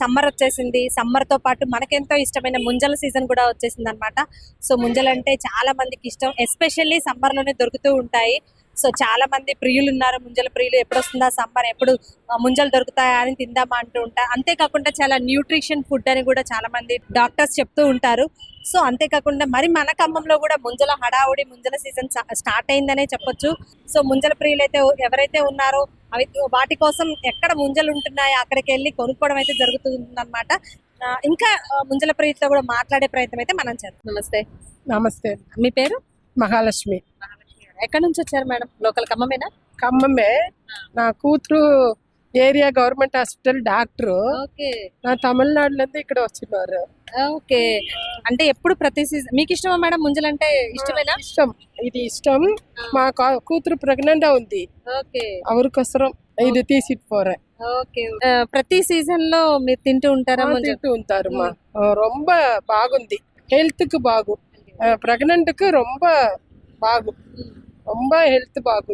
Summer వచ్చేసింది. Summer తో పాటు మనకెంతో ఇష్టమైన ముంజల సీజన్ కూడా వచ్చేసింది అనమాట. సో ముంజలు అంటే చాలా మందికి ఇష్టం, ఎస్పెషల్లీ సమ్మర్ లోనే దొరుకుతూ ఉంటాయి. సో చాలా మంది ప్రియులు ఉన్నారు, ముంజల ప్రియులు. ఎప్పుడు వస్తుందా సమ్మర్, ఎప్పుడు ముంజలు దొరుకుతాయా అని తిందామా అంటూ ఉంటారు. అంతేకాకుండా చాలా న్యూట్రిషన్ ఫుడ్ అని కూడా చాలా మంది డాక్టర్స్ చెప్తూ ఉంటారు. సో అంతేకాకుండా మరి మన ఖమ్మంలో కూడా ముంజల హడావుడి, ముంజల సీజన్ స్టార్ట్ అయిందనే చెప్పొచ్చు. సో ముంజల ప్రియులు అయితే ఎవరైతే ఉన్నారో అవి వాటి కోసం ఎక్కడ ముంజలు ఉంటున్నాయో అక్కడికి వెళ్ళి కొనుక్కోవడం అయితే జరుగుతుంది అనమాట. ఇంకా ముంజల ప్రియులతో కూడా మాట్లాడే ప్రయత్నం అయితే మనం చేద్దాం. నమస్తే. నమస్తే. మీ పేరు? మహాలక్ష్మి. ఎక్కడి నుంచి వచ్చారు మేడం? లోకల్ ఖమ్మమేనా? ఖమ్మమే. నా కూతురు area government hospital doctor. Okay నా తమిళనాడులో ఇక్కడ వచ్చినారు. ఓకే. అంటే ఎప్పుడు ప్రతి సీజన్ మీకు ఇష్టమా మేడం? ముంజలు అంటే ఇష్టమేనా? ఇష్టం, ఇది ఇష్టం. మా కూతురు ప్రెగ్నెంట్ ఉంది, ఓకే అవరికోసరం ఇది తీసిட்டு పోறேன். ఓకే. ప్రతి సీజన్ లో మీరు తింటూ ఉంటారా ముంజలు? తింటూ ఉంటారు మా. ரொம்ப బాగుంది, హెల్త్ కు బాగు, ప్రెగ్నెంట్ కు ரொம்ப బాగు, ரொம்ப హెల్త్ బాగు.